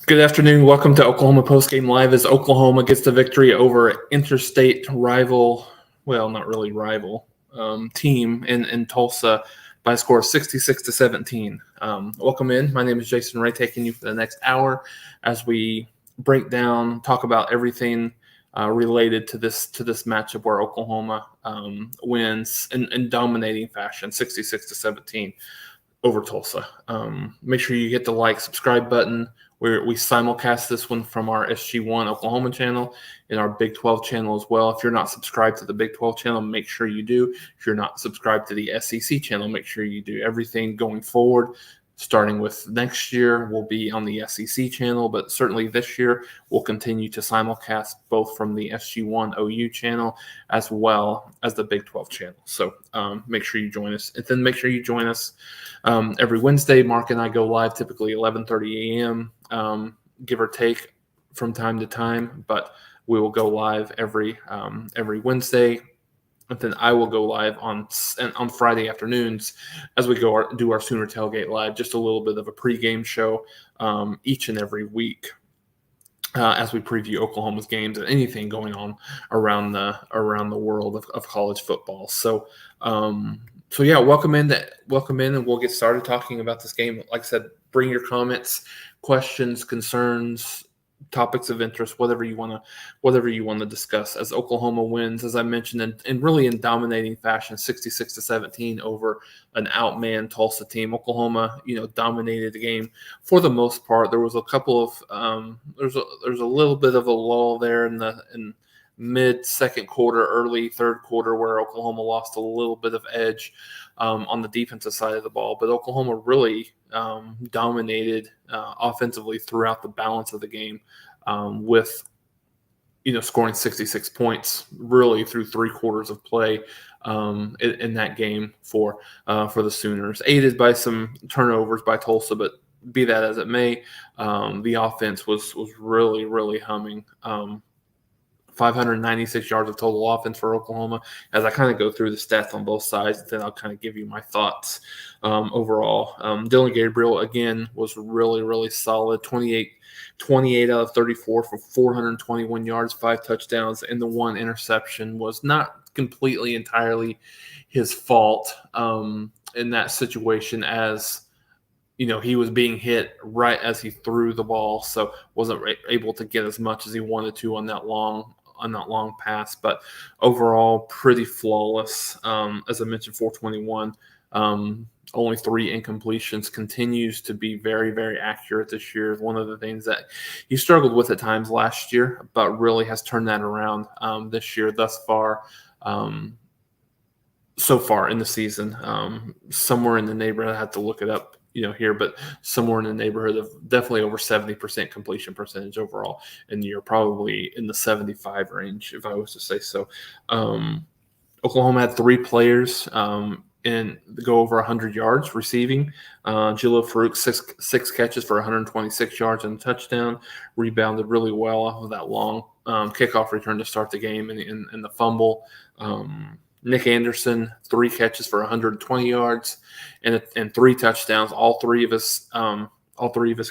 Good afternoon. Welcome to Oklahoma Postgame Live as Oklahoma gets the victory over interstate rival, well, not really rival, team in Tulsa by a score of 66-17. Welcome in. My name is Jason Ray, taking you for the next hour as we break down, talk about everything related to this matchup where Oklahoma wins in dominating fashion, 66-17 over Tulsa. Make sure you hit the like, subscribe button. We simulcast this one from our SG1 Oklahoma channel and our Big 12 channel as well. If you're not subscribed to the Big 12 channel, make sure you do. If you're not subscribed to the SEC channel, make sure you do. Everything going forward, starting with next year, will be on the SEC channel, but certainly this year we'll continue to simulcast both from the SG1 OU channel as well as the Big 12 channel. So make sure you join us. And then make sure you join us every Wednesday. Mark and I go live typically 11:30 a.m., give or take from time to time, but we will go live every Wednesday. And then I will go live on Friday afternoons as we do our Sooner Tailgate Live, just a little bit of a pregame show each and every week as we preview Oklahoma's games and anything going on around the world of college football. So yeah, welcome in, and we'll get started talking about this game. Like I said, bring your comments, questions, concerns, topics of interest, whatever you want to discuss as Oklahoma wins, as I mentioned, and really in dominating fashion, 66-17 over an outmanned Tulsa team. Oklahoma, dominated the game for the most part. There was a couple of there's a little bit of a lull there in mid second quarter, early third quarter, where Oklahoma lost a little bit of edge on the defensive side of the ball, but Oklahoma really dominated offensively throughout the balance of the game, with scoring 66 points really through three quarters of play in that game for the Sooners, aided by some turnovers by Tulsa. But be that as it may, the offense was really, really humming. 596 yards of total offense for Oklahoma. As I kind of go through the stats on both sides, then I'll kind of give you my thoughts overall. Dylan Gabriel, again, was really, really solid. 28 out of 34 for 421 yards, 5 touchdowns, and the one interception was not completely entirely his fault in that situation, as he was being hit right as he threw the ball, so wasn't able to get as much as he wanted to on that long pass. But overall, pretty flawless. As I mentioned, 421, only 3 incompletions, continues to be very, very accurate this year. One of the things that he struggled with at times last year, but really has turned that around this year thus far. So far in the season, somewhere in the neighborhood, I have to look it up here, but somewhere in the neighborhood of definitely over 70% completion percentage overall in the year, probably in the 75 range, if I was to say so. Oklahoma had 3 players and go over 100 yards receiving. Jilo Farouk, six catches for 126 yards and a touchdown, rebounded really well off of that long kickoff return to start the game and the fumble. Nick Anderson, 3 catches for 120 yards and 3 touchdowns. All three of his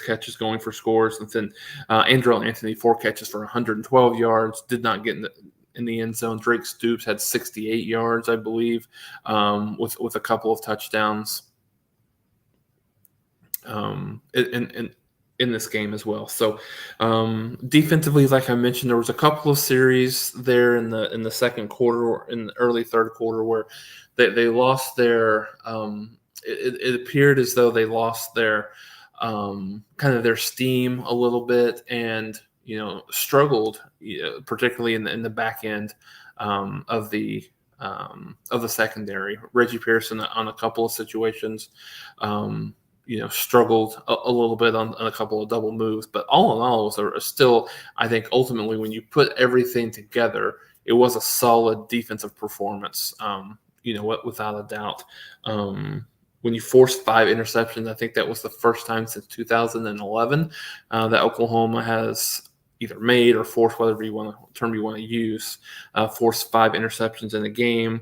catches going for scores. And then Andrew Anthony, 4 catches for 112 yards, did not get in the end zone. Drake Stoops had 68 yards, I believe, with a couple of touchdowns in this game as well. So defensively, like I mentioned, there was a couple of series there in the second quarter or in the early third quarter where they lost their it appeared as though they lost their kind of their steam a little bit, and struggled, particularly in the back end of the secondary. Reggie Pearson on a couple of situations struggled a little bit on a couple of double moves, but all in all, it was still, I think, ultimately, when you put everything together, it was a solid defensive performance, without a doubt. When you forced 5 interceptions, I think that was the first time since 2011 that Oklahoma has either made or forced, term you want to use, forced 5 interceptions in a game.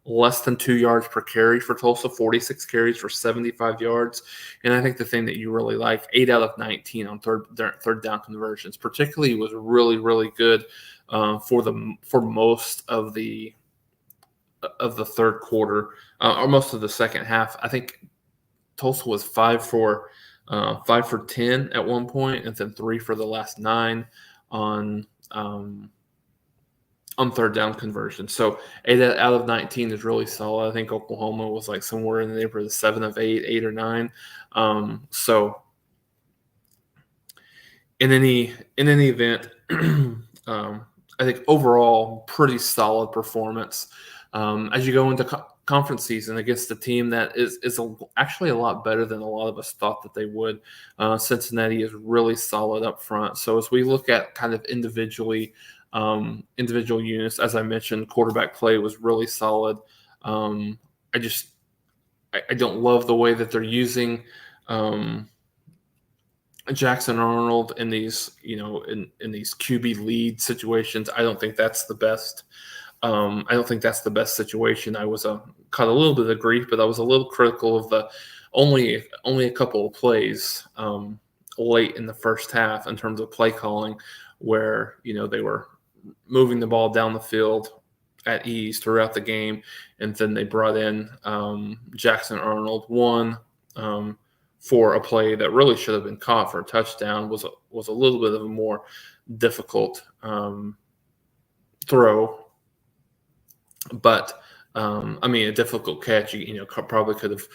less than 2 yards per carry for Tulsa, 46 carries for 75 yards. And I think the thing that you really like, 8 out of 19 on third down conversions, particularly was really, really good for most of the third quarter or most of the second half. I think Tulsa was 5 for 10 at one point, and then 3 for the last 9 on third down conversion. So 8 out of 19 is really solid. I think Oklahoma was like somewhere in the neighborhood of 7 of 8, 8 or 9. So in any event, I think overall pretty solid performance as you go into conference season against a team that is actually a lot better than a lot of us thought that they would. Cincinnati is really solid up front. So as we look at kind of individual units, as I mentioned, quarterback play was really solid. I don't love the way that they're using Jackson Arnold in these, in these QB lead situations. I don't think that's the best. I don't think that's the best situation. I was caught a little bit of grief, but I was a little critical of the only a couple of plays late in the first half in terms of play calling, where they were moving the ball down the field at ease throughout the game, and then they brought in Jackson Arnold for a play that really should have been caught for a touchdown. Was a little bit of a more difficult throw. But a difficult catch. Probably could have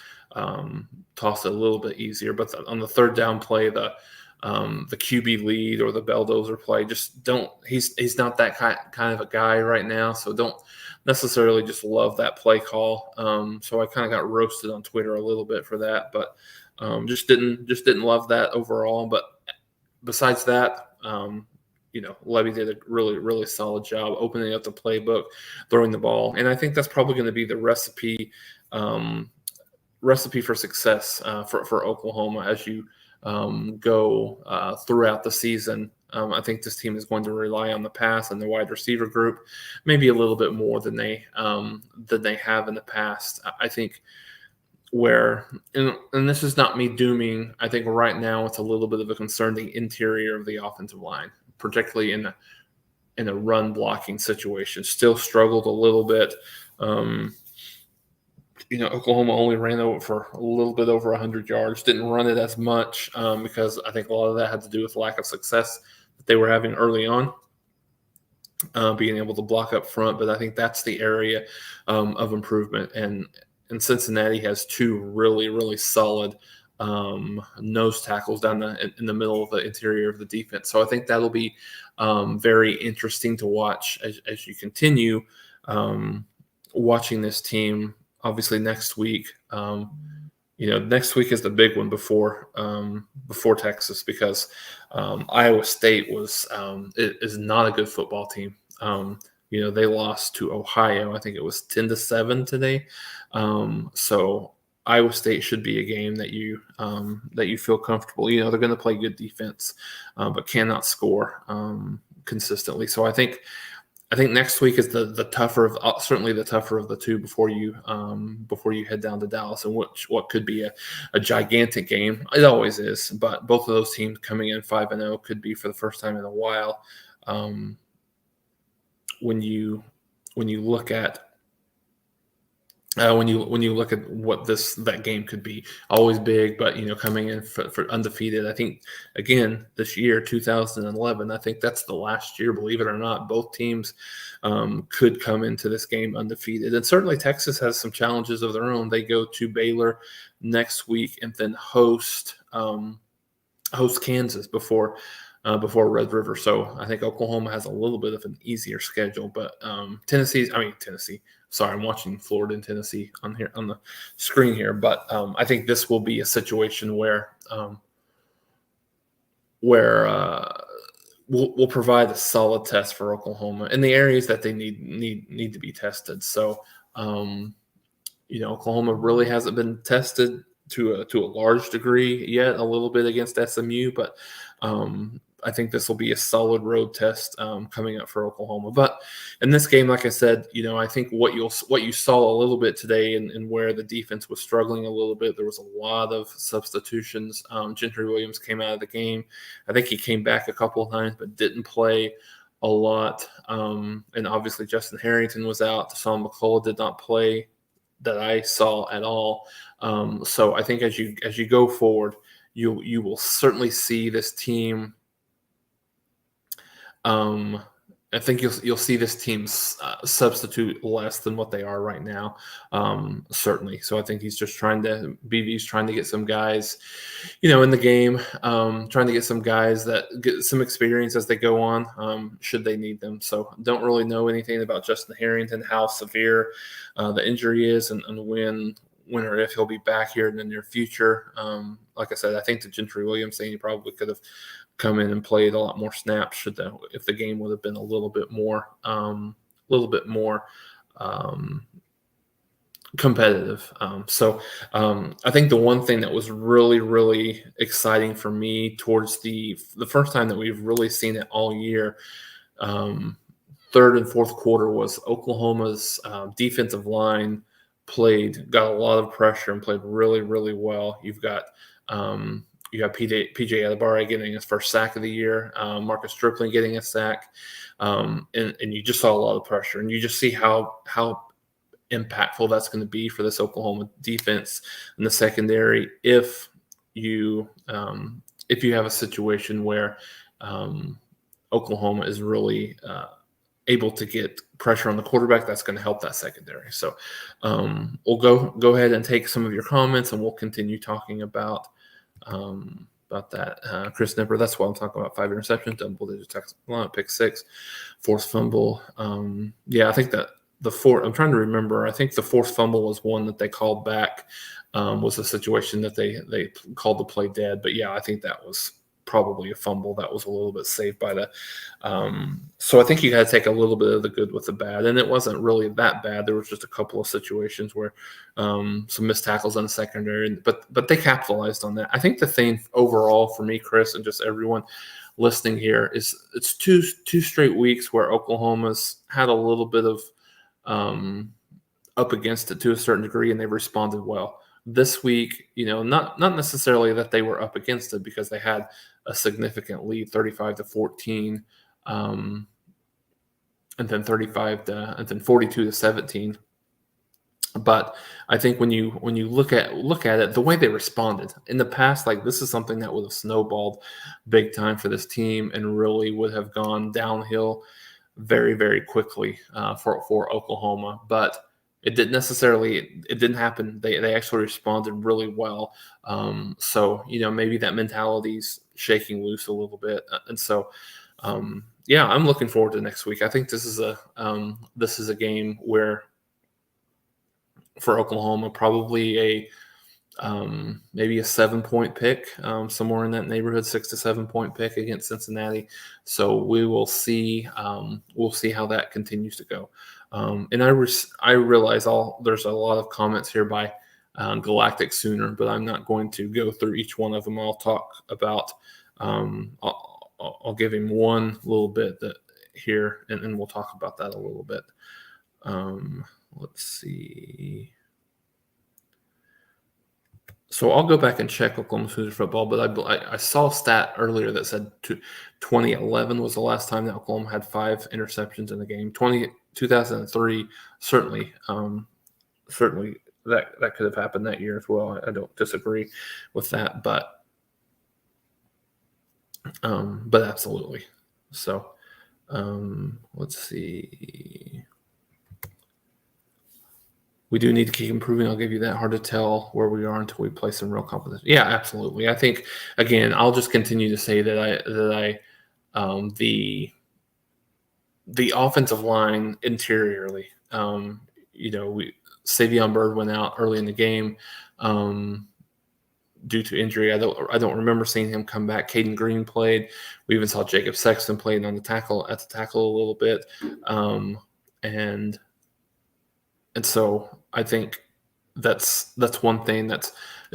tossed it a little bit easier. But on the third down play, the QB lead or the Belldozer play, just don't. He's not that kind of a guy right now. So don't necessarily just love that play call. So I kind of got roasted on Twitter a little bit for that, but just didn't love that overall. But besides that. Levy did a really, really solid job opening up the playbook, throwing the ball. And I think that's probably going to be the recipe for success for Oklahoma as you go throughout the season. I think this team is going to rely on the pass and the wide receiver group, maybe a little bit more than they have in the past. I think and this is not me dooming, I think right now it's a little bit of a concern, the interior of the offensive line, particularly in a run blocking situation. Still struggled a little bit. Oklahoma only ran over for a little bit over 100 yards, didn't run it as much because I think a lot of that had to do with lack of success that they were having early on, being able to block up front. But I think that's the area of improvement. And Cincinnati has 2 really, really solid nose tackles down in the middle of the interior of the defense. So I think that'll be very interesting to watch as you continue watching this team. Obviously, next week, next week is the big one before Texas, because Iowa State is not a good football team. They lost to Ohio. I think it was 10-7 today. So Iowa State should be a game that you feel comfortable. They're going to play good defense, but cannot score consistently. So I think next week is the tougher certainly the tougher of the 2 before you head down to Dallas, and what could be a gigantic game. It always is, but both of those teams coming in 5-0 could be for the first time in a while. When you look at when you look at what that game could be, always big, but coming in for undefeated. I think again this year, 2011, I think that's the last year, believe it or not, both teams could come into this game undefeated. And certainly Texas has some challenges of their own. They go to Baylor next week and then host Kansas before Red River. So I think Oklahoma has a little bit of an easier schedule, but Tennessee. Sorry, I'm watching Florida and Tennessee on the screen here, but I think this will be a situation where we'll provide a solid test for Oklahoma in the areas that they need to be tested. So Oklahoma really hasn't been tested to a large degree yet. A little bit against SMU, but I think this will be a solid road test coming up for Oklahoma. But in this game, like I said, I think what you saw a little bit today and where the defense was struggling a little bit, there was a lot of substitutions. Gentry Williams came out of the game. I think he came back a couple of times, but didn't play a lot. And obviously Justin Harrington was out. Deshaun McCullough did not play that I saw at all. So I think as you go forward, you will certainly see this team. I think you'll see this team substitute less than what they are right now. Certainly. So I think he's just trying to get some guys, in the game, trying to get some guys that get some experience as they go on, should they need them. So don't really know anything about Justin Harrington, how severe the injury is, and when or if he'll be back here in the near future. Like I said, I think the Gentry Williams thing, he probably could have come in and played a lot more snaps if the game would have been a little bit more competitive. So I think the one thing that was really, really exciting for me towards the first time that we've really seen it all year, third and fourth quarter, was Oklahoma's defensive line got a lot of pressure and played really, really well. You got PJ Adebawore getting his first sack of the year, Marcus Stripling getting a sack, and you just saw a lot of pressure, and you just see how impactful that's going to be for this Oklahoma defense in the secondary if you have a situation where Oklahoma is really able to get pressure on the quarterback. That's going to help that secondary. So we'll go ahead and take some of your comments, and we'll continue talking about that. Chris Nipper, that's why I'm talking about 5 interceptions, double-digit touchdown, pick 6, forced fumble. I think that I'm trying to remember. I think the forced fumble was one that they called back, was a situation that they called the play dead. But, I think that was probably a fumble that was a little bit saved by the so I think you got to take a little bit of the good with the bad, and it wasn't really that bad. There was just a couple of situations where some missed tackles on the secondary, but they capitalized on that. I think the thing overall for me, Chris, and just everyone listening here, is it's two straight weeks where Oklahoma's had a little bit of up against it to a certain degree, and they've responded well. This week, not necessarily that they were up against it, because they had a significant lead, 35-14, and then 42-17. But I think when you look at it, the way they responded in the past, like, this is something that would have snowballed big time for this team and really would have gone downhill very, very quickly for Oklahoma. But it didn't happen. They actually responded really well. So, maybe that mentality's shaking loose a little bit. And so, I'm looking forward to next week. I think this is a game where, for Oklahoma, probably maybe a 7-point pick, somewhere in that neighborhood, 6 to 7 point pick against Cincinnati. So we will see. We'll see how that continues to go. And I realize there's a lot of comments here by Galactic Sooner, but I'm not going to go through each one of them. I'll talk about. I'll give him one little bit here, and we'll talk about that a little bit. Let's see. So I'll go back and check Oklahoma Sooners football, but I saw a stat earlier that said 2011 was the last time that Oklahoma had 5 interceptions in the game. 2003, certainly that could have happened that year as well. I don't disagree with that, but absolutely. So let's see. We do need to keep improving. I'll give you that. Hard to tell where we are until we play some real competition. Yeah, absolutely. I think, again, I'll just continue to say that the offensive line interiorly, Savion Byrd went out early in the game due to injury. I don't remember seeing him come back. Caden Green played. We even saw Jacob Sexton playing at the tackle a little bit, and so I think that's one thing it's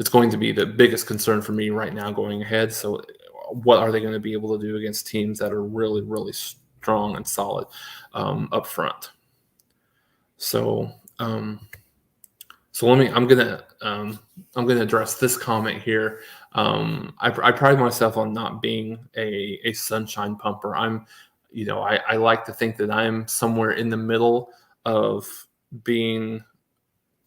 going to be the biggest concern for me right now going ahead. So what are they going to be able to do against teams that are really, really strong and solid up front. So, I'm gonna address this comment here. I pride myself on not being a sunshine pumper. I like to think that I'm somewhere in the middle of being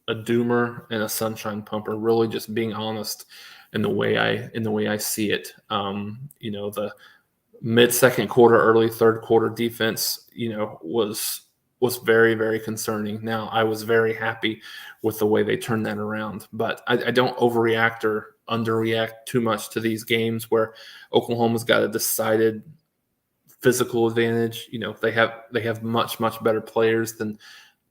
a doomer and a sunshine pumper. Really, just being honest in the way I see it. The mid-second quarter, early third quarter defense, was very, very concerning. Now, I was very happy with the way they turned that around, but I don't overreact or underreact too much to these games where Oklahoma's got a decided physical advantage. They have much, much better players than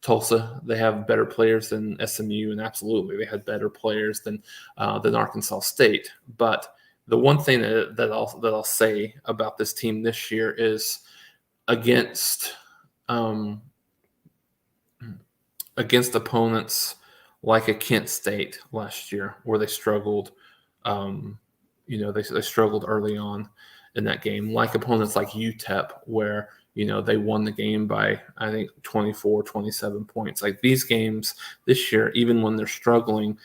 Tulsa. They have better players than SMU, and absolutely, they had better players than Arkansas State. But the one thing that I'll say about this team this year is against opponents like a Kent State last year, where they struggled. They struggled early on in that game, like opponents like UTEP, where they won the game by, I think, 24, 27 points. Like these games this year, even when they're struggling,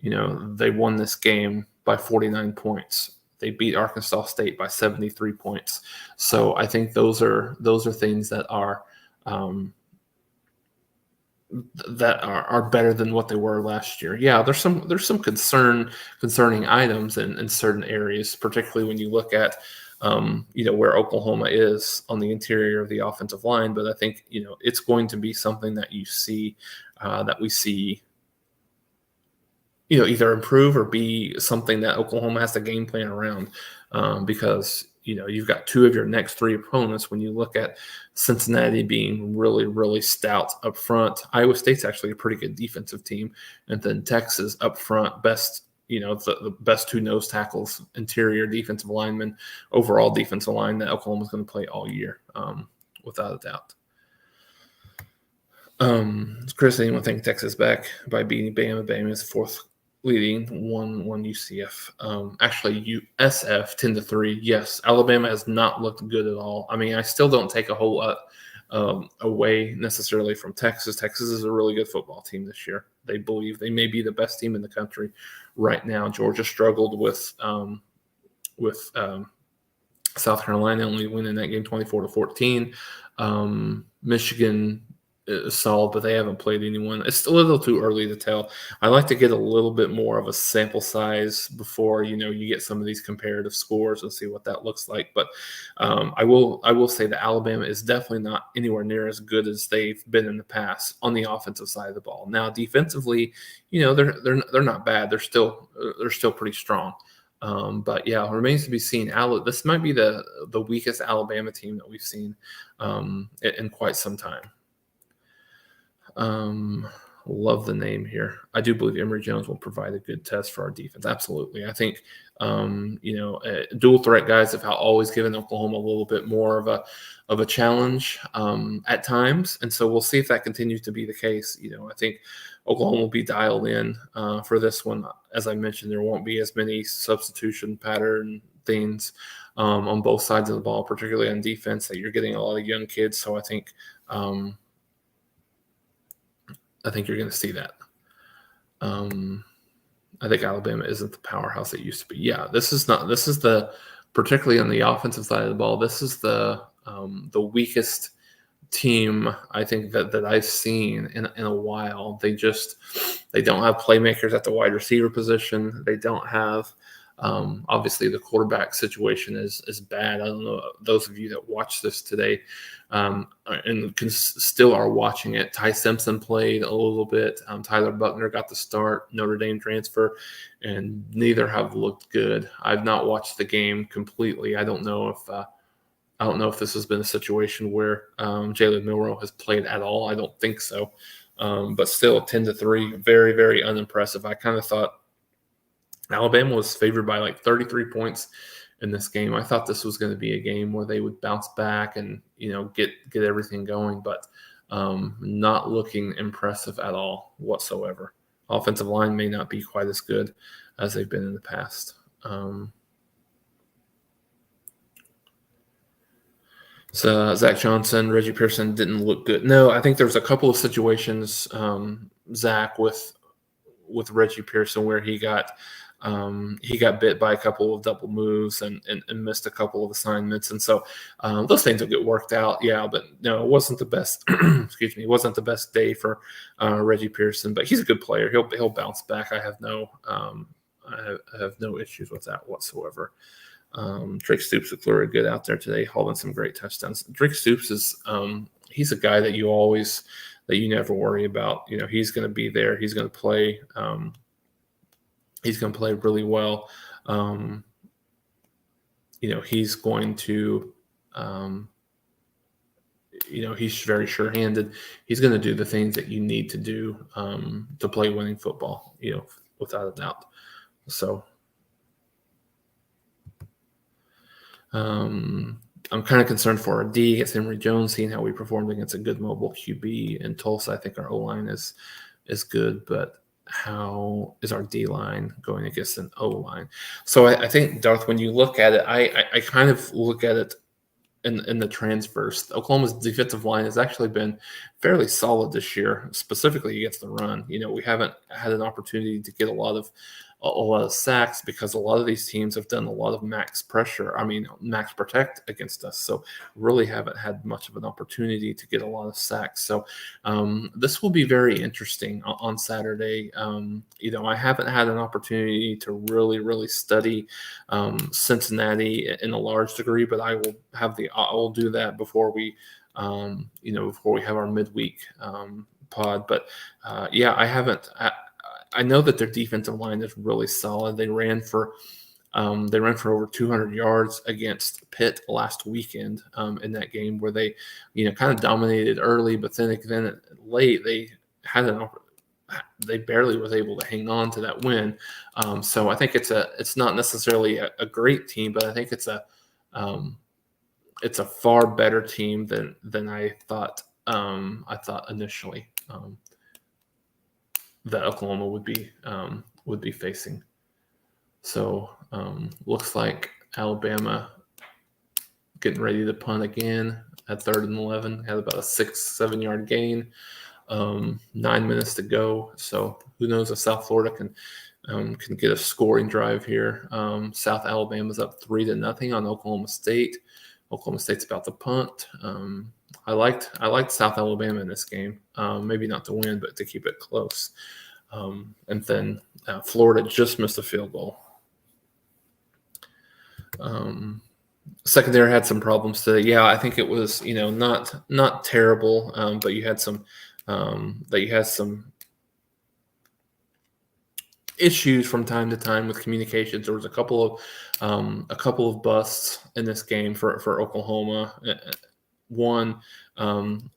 they won this game by 49 points. They beat Arkansas State by 73 points. So I think those are things that are better than what they were last year. Yeah, there's some concerning items in certain areas, particularly when you look at where Oklahoma is on the interior of the offensive line. But I think it's going to be something that we see either improve or be something that Oklahoma has to game plan around, because you've got two of your next three opponents. When you look at Cincinnati being really, really stout up front, Iowa State's actually a pretty good defensive team, and then Texas up front, the best two nose tackles, interior defensive linemen, overall defensive line that Oklahoma's going to play all year, without a doubt. Chris, anyone think Texas back by beating Bama? Bama is fourth leading 1-1 UCF. Actually, USF 10-3. Yes, Alabama has not looked good at all. I mean, I still don't take a whole lot away necessarily from Texas. Texas is a really good football team this year. They believe they may be the best team in the country right now. Georgia struggled with South Carolina, only winning that game 24-14. Michigan is solid, but they haven't played anyone. It's a little too early to tell. I like to get a little bit more of a sample size before you get some of these comparative scores and see what that looks like. But I will say that Alabama is definitely not anywhere near as good as they've been in the past on the offensive side of the ball. Now defensively, they're not bad. They're still pretty strong. But yeah, it remains to be seen. This might be the weakest Alabama team that we've seen in quite some time. Love the name here. I do believe Emory Jones will provide a good test for our defense. Absolutely. I think, dual threat guys have always given Oklahoma a little bit more of a challenge at times. And so we'll see if that continues to be the case. I think Oklahoma will be dialed in for this one. As I mentioned, there won't be as many substitution pattern things on both sides of the ball, particularly on defense, that you're getting a lot of young kids. So I think you're going to see that. I think Alabama isn't the powerhouse it used to be. Yeah, this is particularly on the offensive side of the ball, this is the weakest team I think that I've seen in a while. They don't have playmakers at the wide receiver position. They don't have obviously the quarterback situation is bad. I don't know, those of you that watch this today and still are watching it. Ty Simpson played a little bit. Tyler Buckner got the start, Notre Dame transfer, and neither have looked good. I've not watched the game completely. I don't know if this has been a situation where Jalen Milroe has played at all. I don't think so. But still, 10-3, very, very unimpressive. I kind of thought Alabama was favored by like 33 points in this game. I thought this was going to be a game where they would bounce back and get everything going, but not looking impressive at all whatsoever. Offensive line may not be quite as good as they've been in the past. So Zach Johnson, Reggie Pearson didn't look good. No, I think there was a couple of situations, Zach with Reggie Pearson where he got bit by a couple of double moves and missed a couple of assignments, and so those things will get worked out. Yeah, but no, it wasn't the best. Excuse me, it wasn't the best day for Reggie Pearson, but he's a good player. He'll bounce back. I have no issues with that whatsoever. Drake Stoops looked very good out there today, hauling some great touchdowns. Drake Stoops is he's a guy that you never worry about. You know, he's going to be there. He's going to play. He's going to play really well. You know, he's going to. You know, he's very sure-handed. He's going to do the things that you need to do to play winning football. You know, without a doubt. So. I'm kind of concerned for our D against Emory Jones, seeing how we performed against a good mobile QB in Tulsa. I think our O-line is good, but how is our D-line going against an O-line? So I think, Darth, when you look at it, I kind of look at it in the transfers. Oklahoma's defensive line has actually been fairly solid this year, specifically against the run. You know, we haven't had an opportunity to get a lot of sacks because a lot of these teams have done a lot of max protect against us. So really haven't had much of an opportunity to get a lot of sacks. So this will be very interesting on Saturday. You know, I haven't had an opportunity to really study Cincinnati in a large degree, but I will do that before we before we have our midweek pod. But yeah, I haven't. I know that their defensive line is really solid. They ran for over 200 yards against Pitt last weekend in that game where they, kind of dominated early, but then late they they barely was able to hang on to that win. So I think it's not necessarily a great team, but I think it's a far better team than I thought. I thought initially. That Oklahoma would be facing. So looks like Alabama getting ready to punt again at 3rd and 11. Had about a 6-7 yard gain. 9 minutes to go. So who knows if South Florida can get a scoring drive here. South Alabama's up 3-0 on Oklahoma State. Oklahoma State's about to punt. I liked South Alabama in this game. Maybe not to win, but to keep it close. And then Florida just missed a field goal. Secondary had some problems today. Yeah, I think it was not terrible, but you had some issues from time to time with communications. There was a couple of busts in this game for Oklahoma. One, and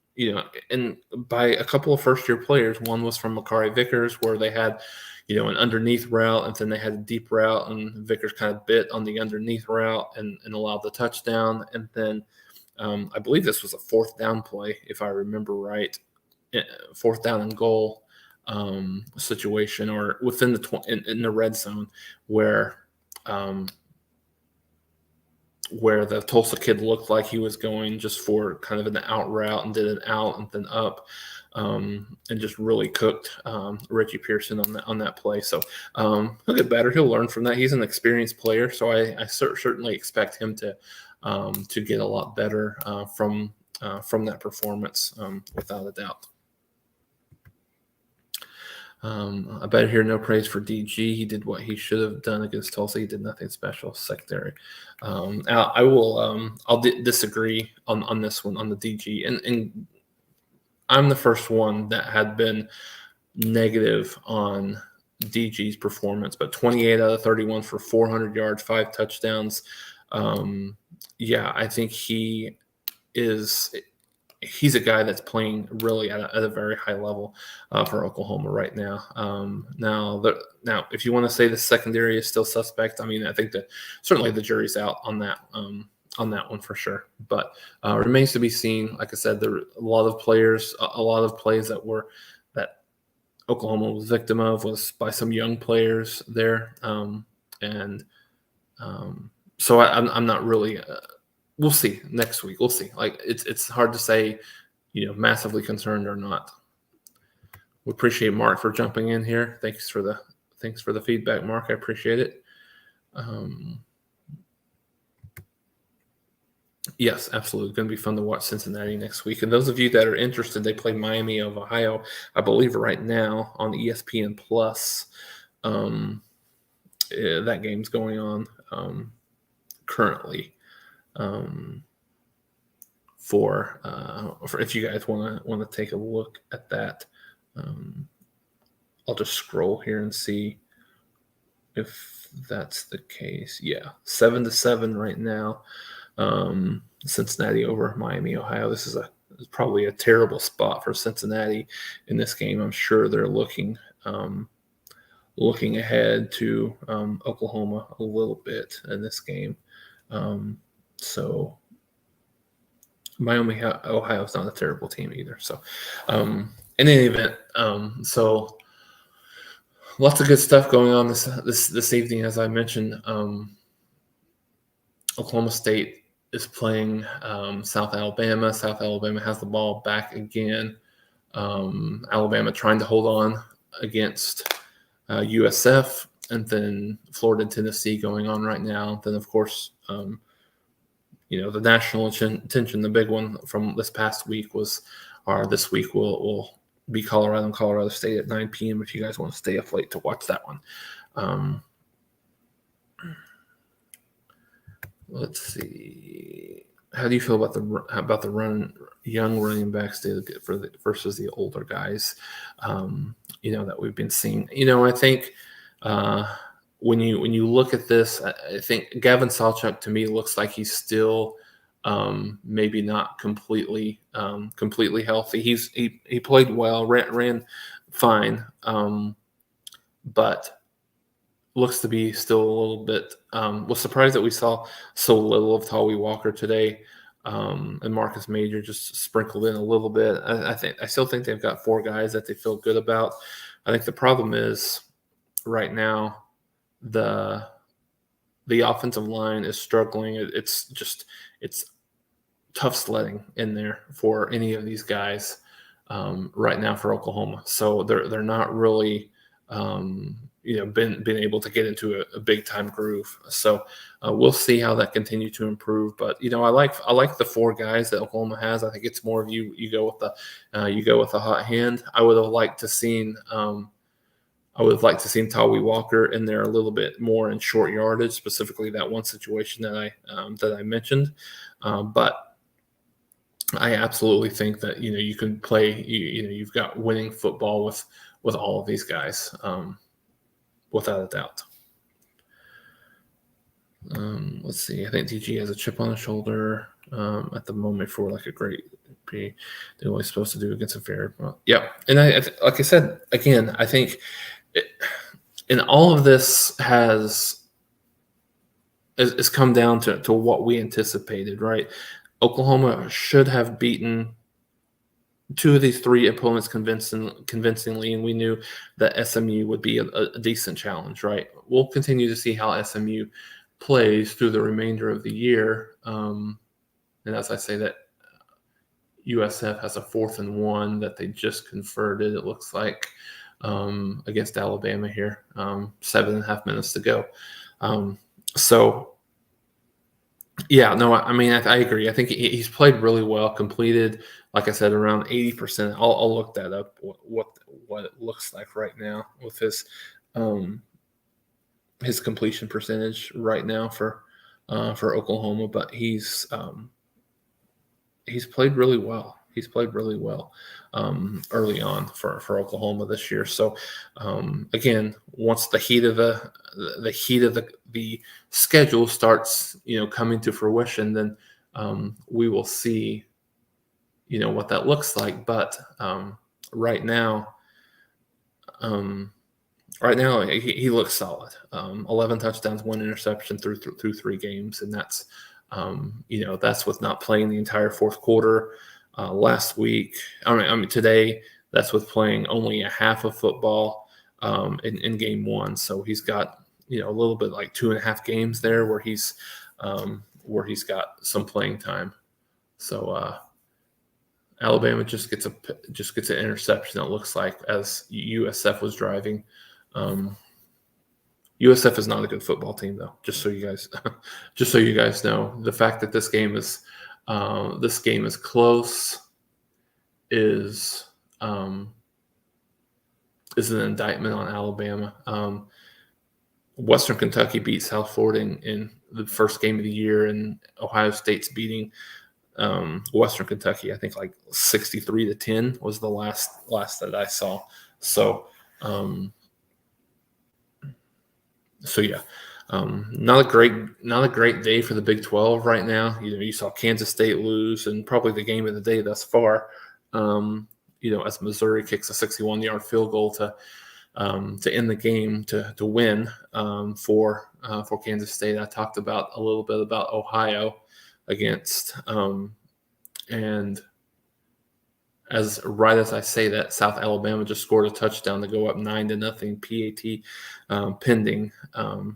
by a couple of first-year players. One was from Makari Vickers, where they had, an underneath route, and then they had a deep route, and Vickers kind of bit on the underneath route and allowed the touchdown. And then I believe this was a 4th down play, if I remember right, 4th down and goal situation, or within in the red zone, where the Tulsa kid looked like he was going just for kind of an out route and did an out and then up, and just really cooked Reggie Pearson on that play. So he'll get better. He'll learn from that. He's an experienced player, so I certainly expect him to get a lot better from that performance, without a doubt. I better hear no praise for DG. He did what he should have done against Tulsa. He did nothing special. Secondary. I'll disagree on this one, on the DG, and I'm the first one that had been negative on DG's performance, but 28 out of 31 for 400 yards, 5 touchdowns. Yeah, I think he's a guy that's playing really at a very high level for Oklahoma right now. Now, if you want to say the secondary is still suspect, I mean, I think that certainly the jury's out on that one for sure. But remains to be seen. Like I said, there are a lot of plays that Oklahoma was victim of was by some young players there, so I'm not really we'll see next week. We'll see. Like it's hard to say, massively concerned or not. We appreciate Mark for jumping in here. Thanks for the feedback, Mark. I appreciate it. Yes, absolutely. It's going to be fun to watch Cincinnati next week. And those of you that are interested, they play Miami of Ohio, I believe, right now on ESPN Plus. That game's going on currently. For if you guys want to take a look at that, I'll just scroll here and see if that's the case. Yeah, 7-7 right now. Cincinnati over Miami, Ohio. This is probably a terrible spot for Cincinnati in this game. I'm sure they're looking ahead to Oklahoma a little bit in this game. So Miami, Ohio is not a terrible team either. So in any event, so lots of good stuff going on this evening. As I mentioned, Oklahoma State is playing South Alabama. South Alabama has the ball back again. Alabama trying to hold on against USF, and then Florida and Tennessee going on right now. Then, of course, the national attention, the big one from this past week this week will be Colorado and Colorado State at 9 p.m. if you guys want to stay up late to watch that one. Let's see. How do you feel about the young running backs versus the older guys? That we've been seeing. I think when you look at this, I think Gavin Sawchuk to me looks like he's still maybe not completely healthy. He played well, ran fine, but looks to be still a little bit. Was surprised that we saw so little of Tawee Walker today, and Marcus Major just sprinkled in a little bit. I still think they've got 4 guys that they feel good about. I think the problem is right now the offensive line is struggling. It's tough sledding in there for any of these guys right now for Oklahoma. So they're not really been able to get into a big time groove. So we'll see how that continues to improve. But I like the 4 guys that Oklahoma has. I think it's more of you go with the hot hand. I would have liked to seen Tawee Walker in there a little bit more in short yardage, specifically that one situation that I mentioned. But I absolutely think that you can play. You've got winning football with all of these guys. Without a doubt. Let's see. I think DG has a chip on his shoulder at the moment for like a great P. They're only supposed to do against a fair. Yeah, and like I said again, I think and all of this has come down to what we anticipated, right? Oklahoma should have beaten 2 of these 3 opponents convincingly, and we knew that SMU would be a decent challenge, right? We'll continue to see how SMU plays through the remainder of the year. And as I say that, USF has a 4th and 1 that they just converted, it looks like, against Alabama here. 7.5 minutes to go. I agree. I think he's played really well, completed, like I said, around 80%. I'll look that up, what it looks like right now with his completion percentage right now for Oklahoma. But he's played really well. He's played really well early on for Oklahoma this year. So again, once the heat of the schedule starts, coming to fruition, then we will see, what that looks like. But right now, he looks solid. 11 touchdowns, 1 interception through 3 games, and that's that's with not playing the entire 4th quarter. Last week, today, that's with playing only a half of football in game 1. So he's got a little bit like 2.5 games there where he's where he's got some playing time. So Alabama just gets an interception. It looks like as USF was driving. USF is not a good football team, though. Just so you guys know, the fact that this game is close is an indictment on Alabama. Western Kentucky beat South Florida in the first game of the year, and Ohio State's beating Western Kentucky, I think like 63-10 was the last that I saw. So yeah, not a great day for the Big 12 right now. You saw Kansas State lose, and probably the game of the day thus far. As Missouri kicks a 61-yard field goal to end the game to win for Kansas State. I talked about a little bit about Ohio against and as I say that, South Alabama just scored a touchdown to go up 9-0 PAT pending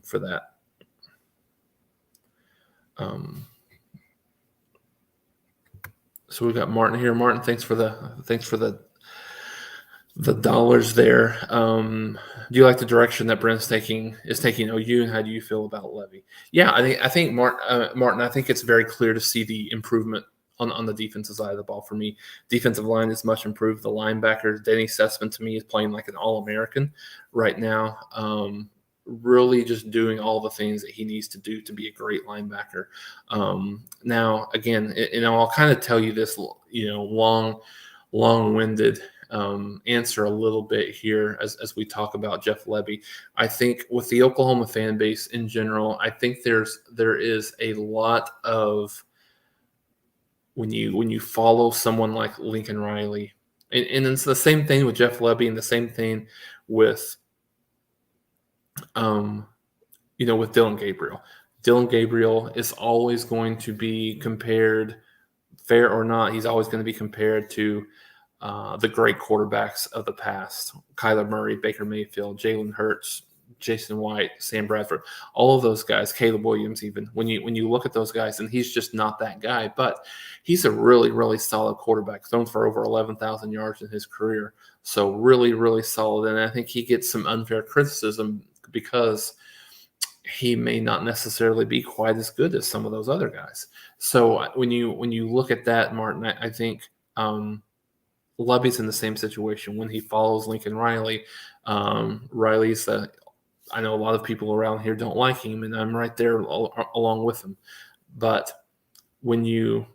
for that. So we got Martin here. Martin, thanks for the dollars there. Do you like the direction that Brent's taking OU, and how do you feel about Levy? Yeah, I think Martin. I think it's very clear to see the improvement on the defensive side of the ball for me. Defensive line is much improved. The linebacker, Denny Sussman, to me, is playing like an All-American right now. Really just doing all the things that he needs to do to be a great linebacker. Now, again, I'll kind of tell you this, long-winded answer a little bit here as we talk about Jeff Lebby. I think with the Oklahoma fan base in general, I think there is a lot of when you follow someone like Lincoln Riley, and it's the same thing with Jeff Lebby, and the same thing with with Dylan Gabriel. Dylan Gabriel is always going to be compared, fair or not, he's always going to be compared to the great quarterbacks of the past: Kyler Murray, Baker Mayfield, Jalen Hurts, Jason White, Sam Bradford, all of those guys, Caleb Williams. Even when you look at those guys, and he's just not that guy, but he's a really, really solid quarterback, thrown for over 11,000 yards in his career. So really, really solid. And I think he gets some unfair criticism because he may not necessarily be quite as good as some of those other guys. So when you look at that, Martin, I think Lebby's in the same situation when he follows Lincoln Riley. Riley's I know a lot of people around here don't like him, and I'm right there along with him. But when you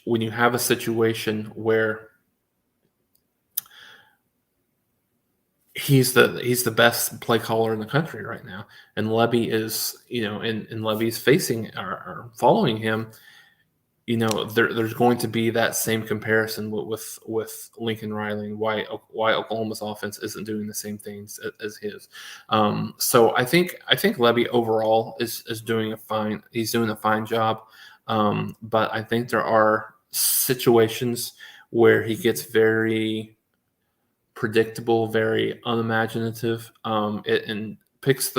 have a situation where he's the best play caller in the country right now, and Lebby is, and Lebby's facing or following him, there's going to be that same comparison with Lincoln Riley and why Oklahoma's offense isn't doing the same things as his. So I think Lebby overall is doing a fine job. But I think there are situations where he gets very predictable, very unimaginative, and picks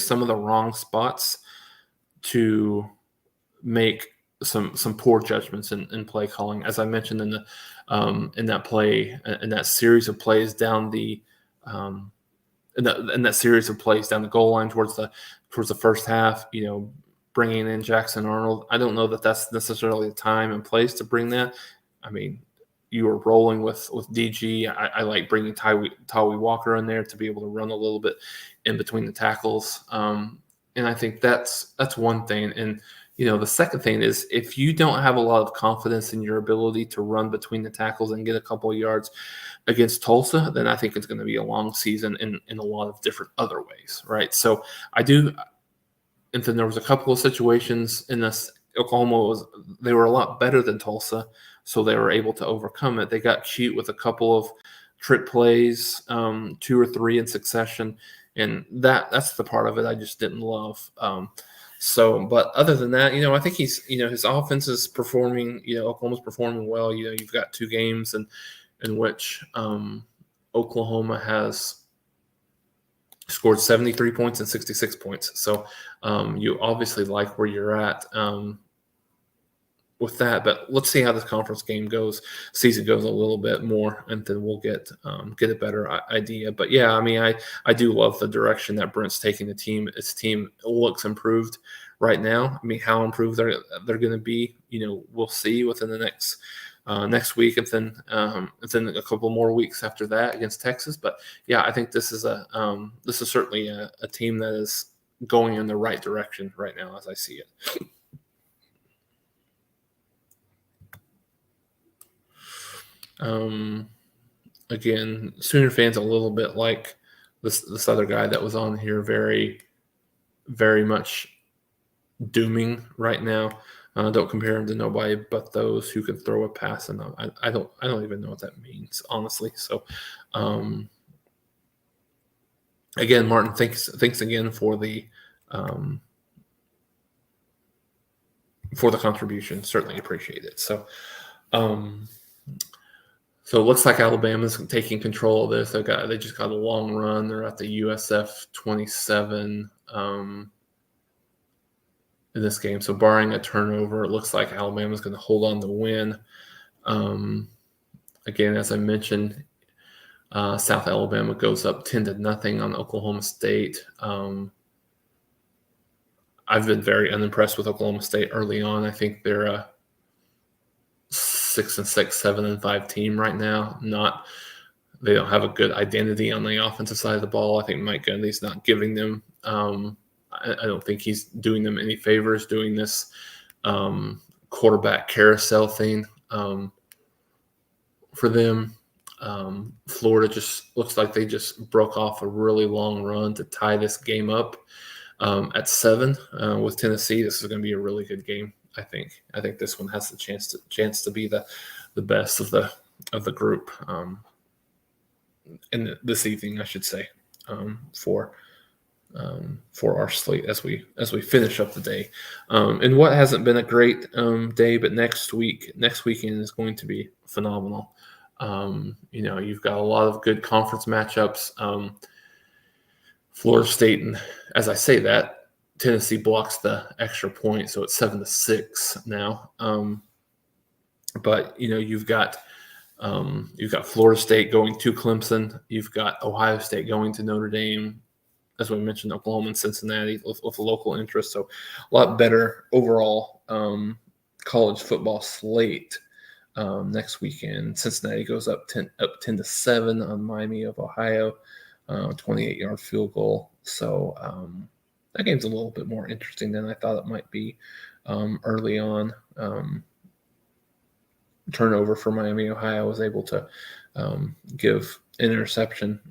some of the wrong spots to make some poor judgments in play calling, as I mentioned in that series of plays down the goal line towards the first half. Bringing in Jackson Arnold, I don't know that that's necessarily the time and place to bring that. I mean, you were rolling with DG. I like bringing Tawi Walker in there to be able to run a little bit in between the tackles, and I think that's one thing. And the second thing is, if you don't have a lot of confidence in your ability to run between the tackles and get a couple of yards against Tulsa, then I think it's going to be a long season in a lot of different other ways, right? So I do, and then there was a couple of situations in this. Oklahoma they were a lot better than Tulsa, so they were able to overcome it. They got cute with a couple of trick plays, 2 or 3 in succession, and that's the part of it I just didn't love. But other than that, I think he's, his offense is performing, Oklahoma's performing well. You've got 2 games in which Oklahoma has scored 73 points and 66 points. So you obviously like where you're at with that. But let's see how this conference season goes a little bit more, and then we'll get a better idea. But yeah, I mean, I do love the direction that Brent's taking the team. His team looks improved right now. I mean, how improved they're going to be, we'll see within the next week, and then a couple more weeks after that against Texas. But yeah, I think this is certainly a team that is going in the right direction right now as I see it. Again, Sooner fans a little bit like this other guy that was on here, very, very much dooming right now. Don't compare him to nobody but those who can throw a pass, and I don't even know what that means, honestly. So, again, Martin, thanks again for the contribution. Certainly appreciate it. So, so it looks like Alabama's taking control of this. They just got a long run. They're at the USF 27 in this game. So barring a turnover, it looks like Alabama's going to hold on to win. Again, as I mentioned, South Alabama goes up 10-0 on Oklahoma State. I've been very unimpressed with Oklahoma State early on. I think they're a 6-6, 7-5 team right now. They don't have a good identity on the offensive side of the ball. I think Mike Gundy's not giving them. I don't think he's doing them any favors doing this quarterback carousel thing for them. Florida just looks like they just broke off a really long run to tie this game up at 7 with Tennessee. This is going to be a really good game. I think this one has the chance to be the best of the group in this evening, I should say, for our slate as we finish up the day. And what hasn't been a great day, but next weekend is going to be phenomenal. You've got a lot of good conference matchups. Florida State, and as I say that, Tennessee blocks the extra point, so it's 7-6 now. But you've got Florida State going to Clemson. You've got Ohio State going to Notre Dame. As we mentioned, Oklahoma and Cincinnati with local interest. So a lot better overall college football slate next weekend. Cincinnati goes up 10-7 on Miami of Ohio, 28-yard field goal. So that game's a little bit more interesting than I thought it might be early on. Turnover for Miami, Ohio was able to give an interception.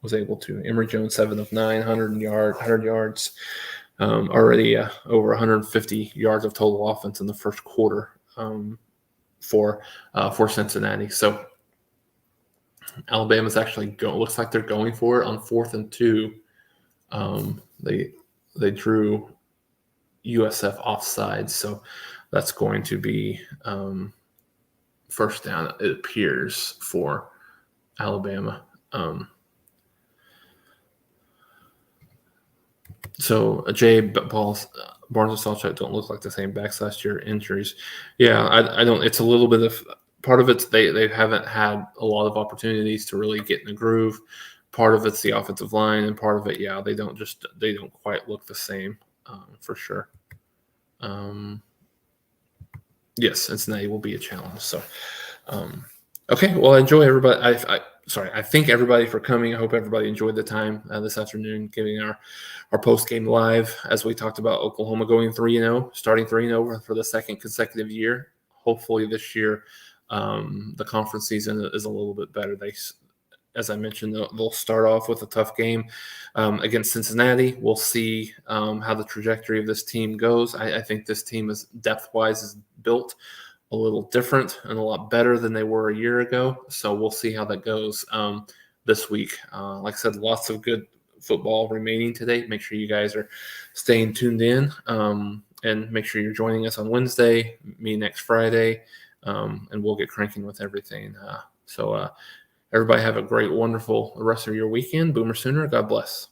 Was able to. Emory Jones, 7 of 9, 100 yards, already over 150 yards of total offense in the first quarter for Cincinnati. So Alabama's actually looks like they're going for it on 4th and 2. They drew USF offside, so that's going to be first down, it appears, for Alabama. So Jay Barnes and Salchuk don't look like the same backs last year. Injuries, yeah, I don't. It's a little bit of part of it's they haven't had a lot of opportunities to really get in the groove. Part of it's the offensive line, and part of it, yeah, they don't quite look the same for sure. Yes, Cincinnati will be a challenge. So, okay, well, enjoy everybody. I thank everybody for coming. I hope everybody enjoyed the time this afternoon, giving our post-game live as we talked about Oklahoma going 3-0, starting 3-0 for the second consecutive year. Hopefully this year the conference season is a little bit better. As I mentioned, they'll start off with a tough game against Cincinnati. We'll see how the trajectory of this team goes. I think this team is depth-wise is built a little different and a lot better than they were a year ago. So we'll see how that goes this week. Like I said, lots of good football remaining today. Make sure you guys are staying tuned in and make sure you're joining us on Wednesday, me next Friday, and we'll get cranking with everything. So everybody have a great, wonderful rest of your weekend. Boomer Sooner. God bless.